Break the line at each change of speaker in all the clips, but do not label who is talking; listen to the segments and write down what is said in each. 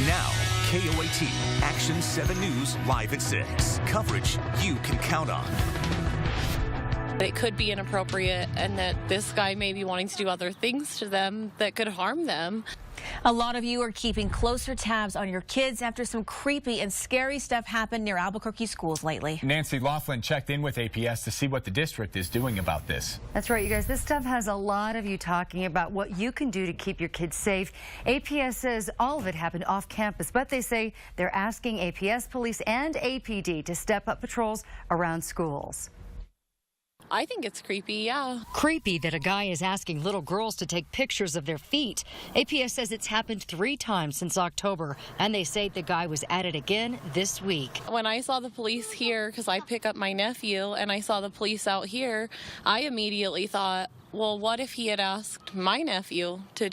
Now, KOAT Action 7 News live at 6. Coverage you can count on.
It could be inappropriate and that this guy may be wanting to do other things to them that could harm them.
A lot of you are keeping closer tabs on your kids after some creepy and scary stuff happened near Albuquerque schools lately.
Nancy Laughlin checked in with APS to see what the district is doing about this.
That's right, you guys. This stuff has a lot of you talking about what you can do to keep your kids safe. APS says all of it happened off campus, but they say they're asking APS police and APD to step up patrols around schools.
I think it's creepy, yeah.
Creepy that a guy is asking little girls to take pictures of their feet. APS says it's happened 3 times since October, and they say the guy was at it again this week.
When I saw the police here, because I pick up my nephew, and I saw the police out here, I immediately thought, well, what if he had asked my nephew to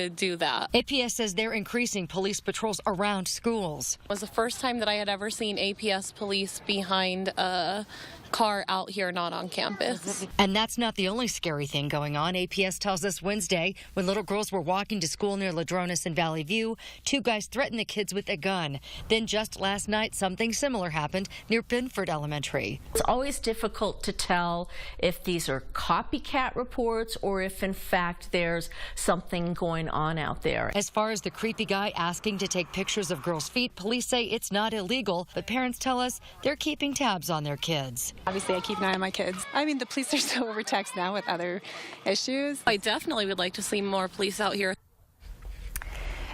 do that?
APS says they're increasing police patrols around schools.
It was the first time that I had ever seen APS police behind a car out here, not on campus.
And that's not the only scary thing going on. APS tells us Wednesday, when little girls were walking to school near Ladrones and Valley View, 2 guys threatened the kids with a gun. Then just last night, something similar happened near Binford Elementary.
It's always difficult to tell if these are copycat reports or if, in fact, there's something going on out there.
As far as the creepy guy asking to take pictures of girls' feet, police say it's not illegal, but parents tell us they're keeping tabs on their kids.
Obviously, I keep an eye on my kids. I mean, the police are so overtaxed now with other issues.
I definitely would like to see more police out here.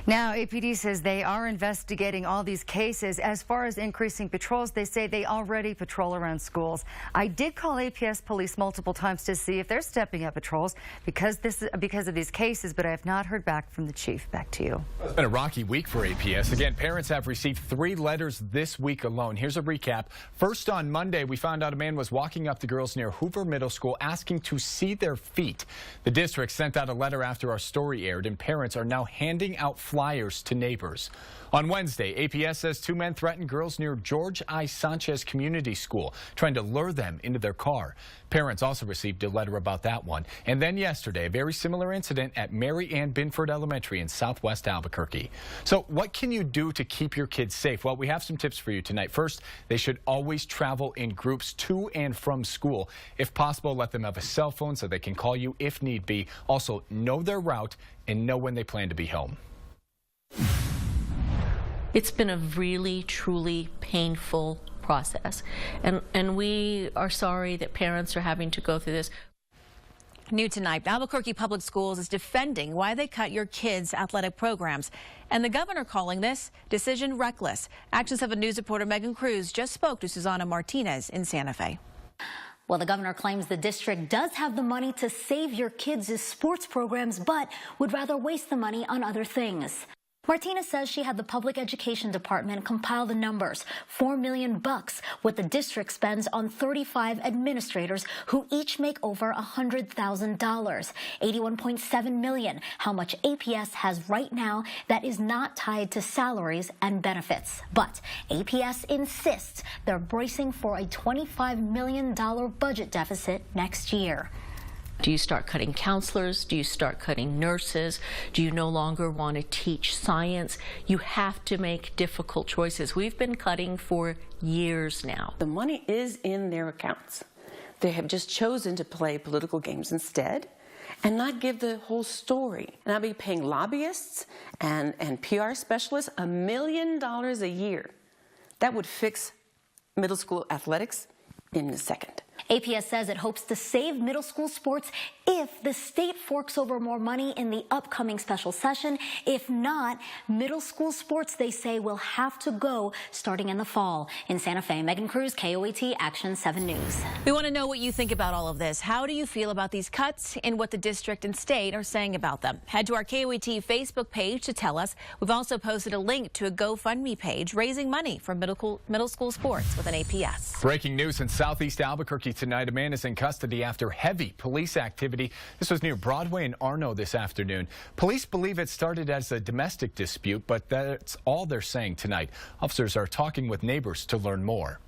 Now, APD says they are investigating all these cases. As far as increasing patrols, they say they already patrol around schools. I did call APS police multiple times to see if they're stepping up patrols because of these cases, but I have not heard back from the chief. Back to you.
It's been a rocky week for APS. Again, parents have received 3 letters this week alone. Here's a recap. First, on Monday, we found out a man was walking up to girls near Hoover Middle School asking to see their feet. The district sent out a letter after our story aired, and parents are now handing out flyers to neighbors. On Wednesday, APS says 2 men threatened girls near George I. Sanchez Community School, trying to lure them into their car. Parents also received a letter about that one. And then yesterday, a very similar incident at Mary Ann Binford Elementary in southwest Albuquerque. So what can you do to keep your kids safe? Well, we have some tips for you tonight. First, they should always travel in groups to and from school. If possible, let them have a cell phone so they can call you if need be. Also, know their route and know when they plan to be home.
It's been a really, truly painful process, and we are sorry that parents are having to go through this.
New tonight, Albuquerque Public Schools is defending why they cut your kids' athletic programs. And the governor calling this decision reckless. Action 7 News reporter Megan Cruz just spoke to Susana Martinez in Santa Fe.
Well, the governor claims the district does have the money to save your kids' sports programs, but would rather waste the money on other things. Martinez says she had the public education department compile the numbers. $4 million what the district spends on 35 administrators who each make over $100,000. $81.7 million, how much APS has right now that is not tied to salaries and benefits. But APS insists they're bracing for a $25 million budget deficit next year.
Do you start cutting counselors? Do you start cutting nurses? Do you no longer want to teach science? You have to make difficult choices. We've been cutting for years now.
The money is in their accounts. They have just chosen to play political games instead and not give the whole story. And I'll be paying lobbyists and PR specialists $1 million a year. That would fix middle school athletics in a second.
APS says it hopes to save middle school sports if the state forks over more money in the upcoming special session. If not, middle school sports, they say, will have to go starting in the fall. In Santa Fe, Megan Cruz, KOAT Action 7 News.
We want to know what you think about all of this. How do you feel about these cuts and what the district and state are saying about them? Head to our KOAT Facebook page to tell us. We've also posted a link to a GoFundMe page raising money for middle school sports with an APS.
Breaking news in southeast Albuquerque tonight. A man is in custody after heavy police activity. This was near Broadway and Arno this afternoon. Police believe it started as a domestic dispute, but that's all they're saying tonight. Officers are talking with neighbors to learn more.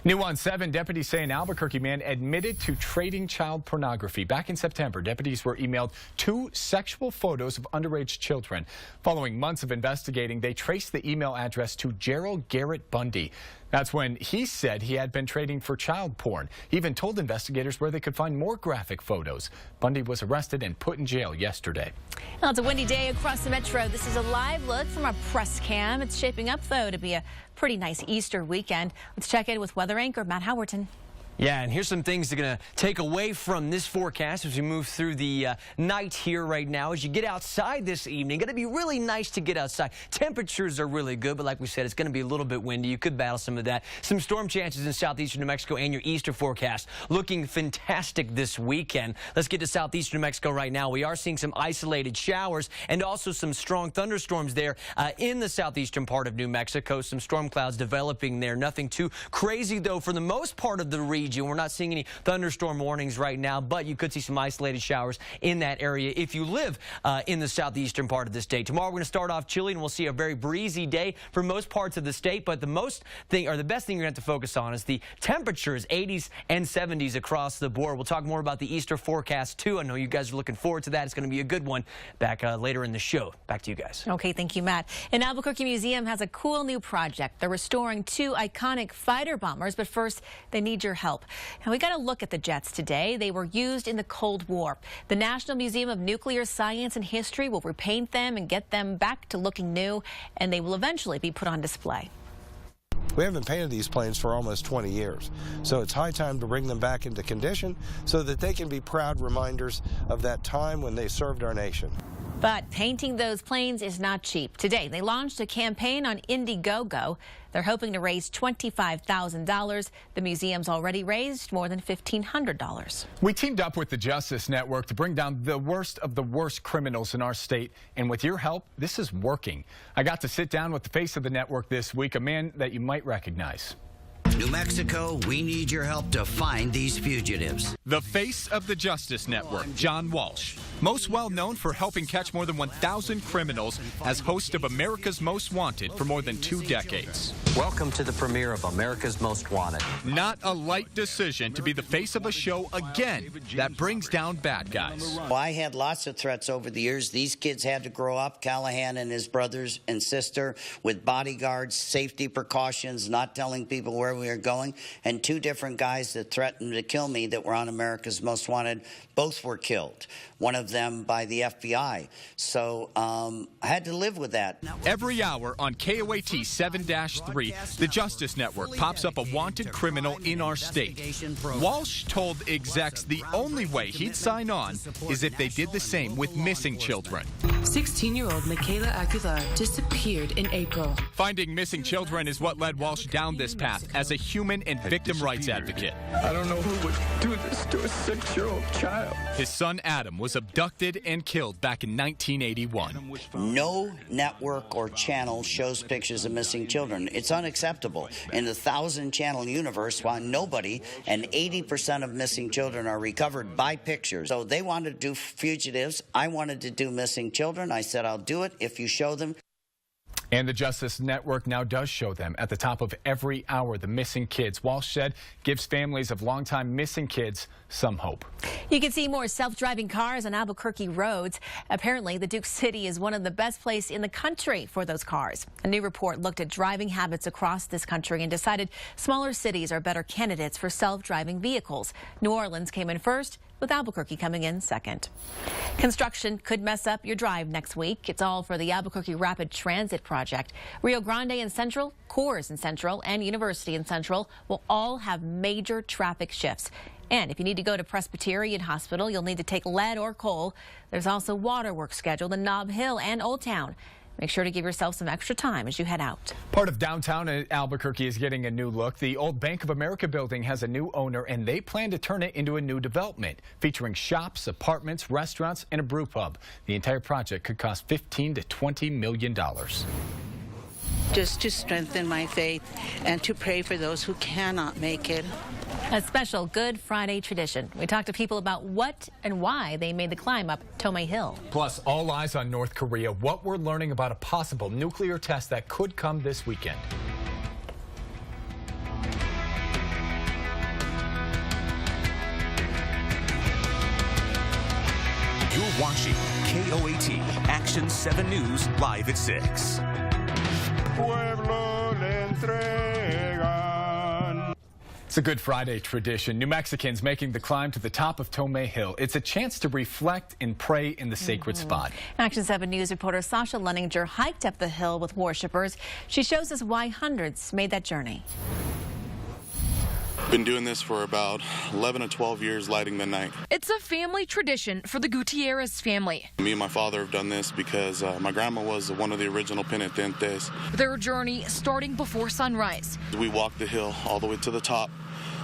New on 7, deputies say an Albuquerque man admitted to trading child pornography. Back in September, deputies were emailed 2 sexual photos of underage children. Following months of investigating, they traced the email address to Gerald Garrett Bundy. That's when he said he had been trading for child porn. He even told investigators where they could find more graphic photos. Bundy was arrested and put in jail yesterday.
Well, it's a windy day across the metro. This is a live look from our press cam. It's shaping up, though, to be a pretty nice Easter weekend. Let's check in with weather anchor Matt Howerton.
Yeah, and here's some things that are going to take away from this forecast as we move through the night here right now. As you get outside this evening, going to be really nice to get outside. Temperatures are really good, but like we said, it's going to be a little bit windy. You could battle some of that. Some storm chances in southeastern New Mexico, and your Easter forecast looking fantastic this weekend. Let's get to southeastern New Mexico right now. We are seeing some isolated showers and also some strong thunderstorms there in the southeastern part of New Mexico. Some storm clouds developing there. Nothing too crazy, though, for the most part of the region. We're not seeing any thunderstorm warnings right now, but you could see some isolated showers in that area if you live in the southeastern part of the state. Tomorrow we're going to start off chilly, and we'll see a very breezy day for most parts of the state, but the best thing you're going to have to focus on is the temperatures, 80s and 70s across the board. We'll talk more about the Easter forecast, too. I know you guys are looking forward to that. It's going to be a good one back later in the show. Back to you guys.
Okay, thank you, Matt. An Albuquerque museum has a cool new project. They're restoring 2 iconic fighter bombers, but first they need your help. And we got to look at the jets today. They were used in the Cold War. The National Museum of Nuclear Science and History will repaint them and get them back to looking new, and they will eventually be put on display.
We haven't painted these planes for almost 20 years, so it's high time to bring them back into condition so that they can be proud reminders of that time when they served our nation.
But painting those planes is not cheap. Today, they launched a campaign on Indiegogo. They're hoping to raise $25,000. The museum's already raised more than $1,500.
We teamed up with the Justice Network to bring down the worst of the worst criminals in our state. And with your help, this is working. I got to sit down with the face of the network this week, a man that you might recognize.
New Mexico, we need your help to find these fugitives.
The face of the Justice Network, John Walsh, most well known for helping catch more than 1,000 criminals as host of America's Most Wanted for more than 2 decades.
Welcome to the premiere of America's Most Wanted.
Not a light decision to be the face of a show again that brings down bad guys.
Well, I had lots of threats over the years. These kids had to grow up, Callahan and his brothers and sister, with bodyguards, safety precautions, not telling people where we were going, and 2 different guys that threatened to kill me that were on America's Most Wanted, both were killed. One of them by the FBI. So I had to live with that.
Every hour on KOAT 7-3, the Justice Network pops up a wanted criminal in our state. Walsh told execs the only way he'd sign on is if they did the same with missing children.
16-year-old Michaela Aguilar disappeared in April.
Finding missing children is what led Walsh down this path as a human and victim rights advocate.
I don't know who would do this to a 6-year-old child.
His son Adam was abducted and killed back in 1981.
No network or channel shows pictures of missing children. It's unacceptable. In the 1,000-channel universe, while nobody and 80% of missing children are recovered by pictures. So they wanted to do fugitives. I wanted to do missing children. I said, I'll do it if you show them.
And the Justice Network now does show them at the top of every hour, the missing kids. Walsh said gives families of longtime missing kids some hope.
You can see more self-driving cars on Albuquerque roads. Apparently, the Duke City is one of the best places in the country for those cars. A new report looked at driving habits across this country and decided smaller cities are better candidates for self-driving vehicles. New Orleans came in first, with Albuquerque coming in second. Construction could mess up your drive next week. It's all for the Albuquerque Rapid Transit Project. Rio Grande in Central, Coors in Central, and University in Central will all have major traffic shifts. And if you need to go to Presbyterian Hospital, you'll need to take lead or coal. There's also water work scheduled in Nob Hill and Old Town. Make sure to give yourself some extra time as you head out.
Part of downtown Albuquerque is getting a new look. The old Bank of America building has a new owner, and they plan to turn it into a new development featuring shops, apartments, restaurants, and a brew pub. The entire project could cost $15 to $20 million.
Just to strengthen my faith and to pray for those who cannot make it.
A special Good Friday tradition. We talked to people about what and why they made the climb up Tomei Hill.
Plus, all eyes on North Korea. What we're learning about a possible nuclear test that could come this weekend.
You're watching KOAT Action 7 News live at 6.
It's a Good Friday tradition. New Mexicans making the climb to the top of Tomé Hill. It's a chance to reflect and pray in the sacred spot.
Action 7 News reporter Sasha Leninger hiked up the hill with worshipers. She shows us why hundreds made that journey.
Been doing this for about 11 or 12 years, lighting midnight.
It's a family tradition for the Gutierrez family.
Me and my father have done this because my grandma was one of the original penitentes.
Their journey starting before sunrise.
We walked the hill all the way to the top,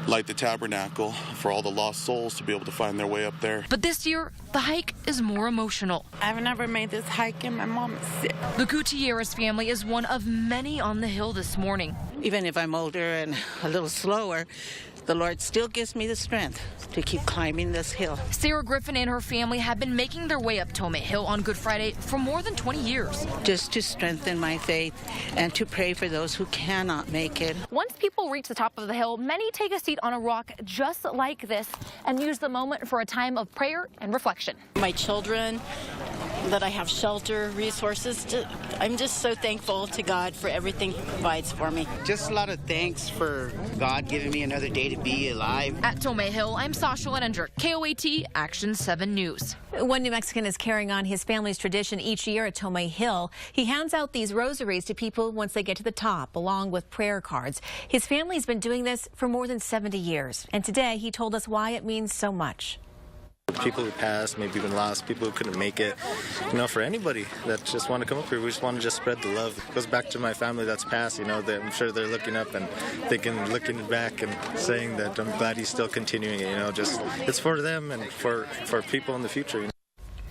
light the tabernacle for all the lost souls to be able to find their way up there.
But this year, the hike is more emotional.
I've never made this hike and my mom is sick.
The Gutierrez family is one of many on the hill this morning.
Even if I'm older and a little slower, the Lord still gives me the strength to keep climbing this hill.
Sarah Griffin and her family have been making their way up Tomé Hill on Good Friday for more than 20 years.
Just to strengthen my faith and to pray for those who cannot make it.
Once people reach the top of the hill, many take a seat on a rock just like this and use the moment for a time of prayer and reflection.
My children, that I have shelter, resources. I'm just so thankful to God for everything He provides for me.
Just a lot of thanks for God giving me another day to be alive.
At Tomé Hill, I'm Sasha Leninger, KOAT Action 7 News.
One New Mexican is carrying on his family's tradition each year at Tomé Hill. He hands out these rosaries to people once they get to the top, along with prayer cards. His family's been doing this for more than 70 years, and today he told us why it means so much.
People who passed, maybe even lost, people who couldn't make it, for anybody that just want to come up here, we just want to just spread the love. It goes back to my family that's passed, I'm sure they're looking up and looking back and saying that I'm glad he's still continuing it, it's for them and for people in the future.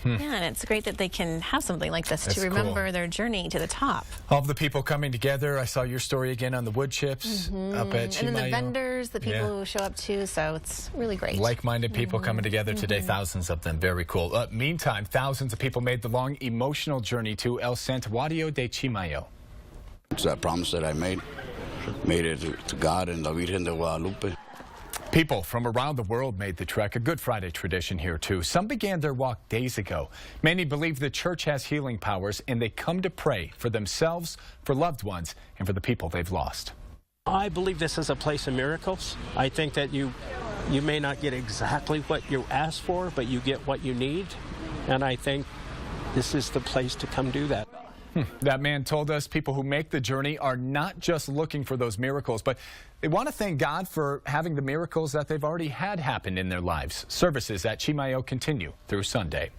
Yeah, and it's great that they can have something like this to remember their journey to the top.
All of the people coming together. I saw your story again on the wood chips up at Chimayo.
And then the vendors, the people who show up too, so it's really great.
Like-minded people coming together today, thousands of them. Very cool. Meantime, thousands of people made the long, emotional journey to El Santuario de Chimayo.
It's that promise that I made it to God and the Virgen de Guadalupe.
People from around the world made the trek, a Good Friday tradition here too. Some began their walk days ago. Many believe the church has healing powers and they come to pray for themselves, for loved ones, and for the people they've lost.
I believe this is a place of miracles. I think that you may not get exactly what you ask for, but you get what you need. And I think this is the place to come do that.
That man told us people who make the journey are not just looking for those miracles, but they want to thank God for having the miracles that they've already had happen in their lives. Services at Chimayo continue through Sunday.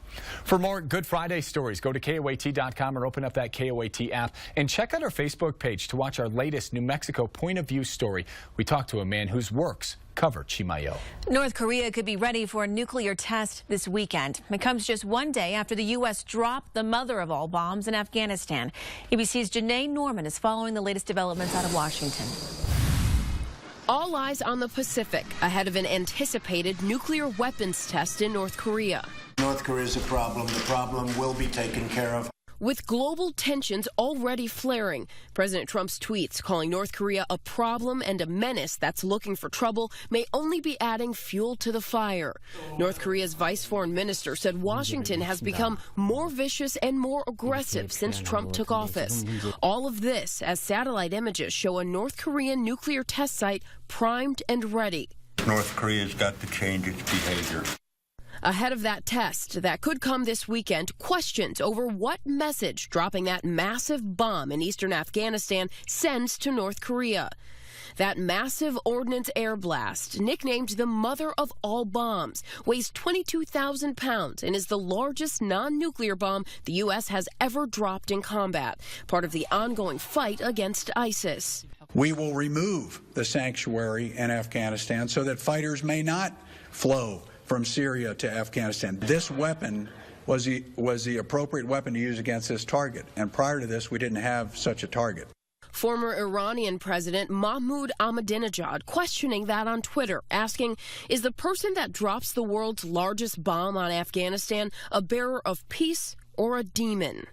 For more Good Friday stories, go to KOAT.com or open up that KOAT app and check out our Facebook page to watch our latest New Mexico Point of View story. We talked to a man whose works cover Chimayo.
North Korea could be ready for a nuclear test this weekend. It comes just one day after the U.S. dropped the mother of all bombs in Afghanistan. ABC's Janae Norman is following the latest developments out of Washington.
All eyes on the Pacific ahead of an anticipated nuclear weapons test in North Korea.
North Korea is a problem. The problem will be taken care of.
With global tensions already flaring, President Trump's tweets calling North Korea a problem and a menace that's looking for trouble may only be adding fuel to the fire. North Korea's vice foreign minister said Washington has become more vicious and more aggressive since Trump took office. All of this as satellite images show a North Korean nuclear test site primed and ready.
North Korea's got to change its behavior.
Ahead of that test that could come this weekend, questions over what message dropping that massive bomb in eastern Afghanistan sends to North Korea. That massive ordnance air blast, nicknamed the mother of all bombs, weighs 22,000 pounds and is the largest non-nuclear bomb the U.S. has ever dropped in combat, part of the ongoing fight against ISIS.
We will remove the sanctuary in Afghanistan so that fighters may not flow from Syria to Afghanistan. This weapon was the appropriate weapon to use against this target. And prior to this, we didn't have such a target.
Former Iranian President Mahmoud Ahmadinejad questioning that on Twitter, asking, is the person that drops the world's largest bomb on Afghanistan a bearer of peace or a demon?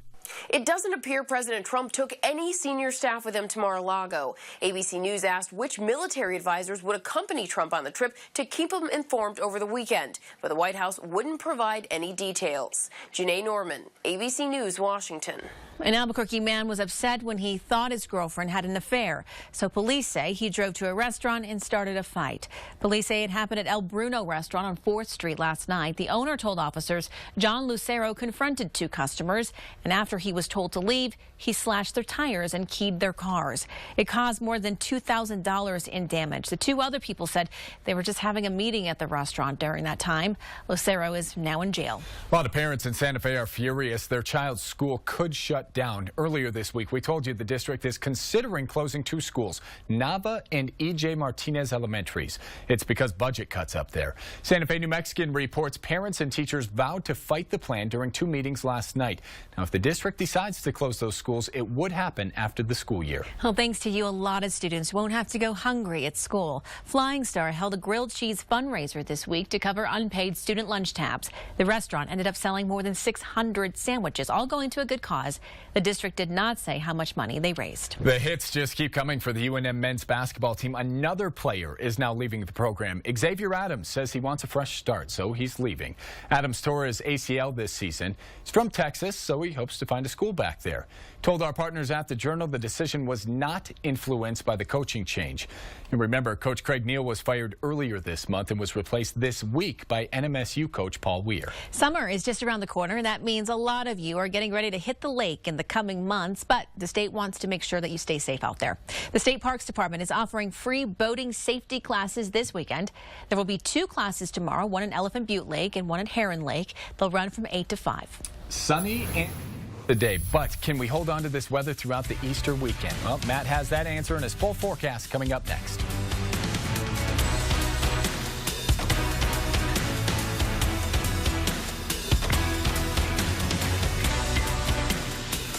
It doesn't appear President Trump took any senior staff with him to Mar-a-Lago. ABC News asked which military advisors would accompany Trump on the trip to keep him informed over the weekend, but the White House wouldn't provide any details. Janae Norman, ABC News, Washington.
An Albuquerque man was upset when he thought his girlfriend had an affair. So police say he drove to a restaurant and started a fight. Police say it happened at El Bruno restaurant on 4th Street last night. The owner told officers John Lucero confronted two customers, and after he was told to leave, he slashed their tires and keyed their cars. It caused more than $2,000 in damage. The two other people said they were just having a meeting at the restaurant during that time. Lucero is now in jail.
A lot of parents in Santa Fe are furious. Their child's school could shut down. Earlier this week, we told you the district is considering closing two schools, Nava and E.J. Martinez Elementaries. It's because budget cuts up there. Santa Fe New Mexican reports parents and teachers vowed to fight the plan during two meetings last night. Now, if the district decides to close those schools, it would happen after the school year.
Well, thanks to you, a lot of students won't have to go hungry at school. Flying Star held a grilled cheese fundraiser this week to cover unpaid student lunch tabs. The restaurant ended up selling more than 600 sandwiches, all going to a good cause. The district did not say how much money they raised.
The hits just keep coming for the UNM men's basketball team. Another player is now leaving the program. Xavier Adams says he wants a fresh start, so he's leaving. Adams tore his ACL this season. He's from Texas, so he hopes to find a school back there. Told our partners at the Journal the decision was not influenced by the coaching change. And remember, Coach Craig Neal was fired earlier this month and was replaced this week by NMSU coach Paul Weir.
Summer is just around the corner. That means a lot of you are getting ready to hit the lake in the coming months, but the state wants to make sure that you stay safe out there. The State Parks Department is offering free boating safety classes this weekend. There will be two classes tomorrow, one in Elephant Butte Lake and one at Heron Lake. They'll run from 8 to 5.
Sunny and the day, but can we hold on to this weather throughout the Easter weekend? Well, Matt has that answer in his full forecast coming up next.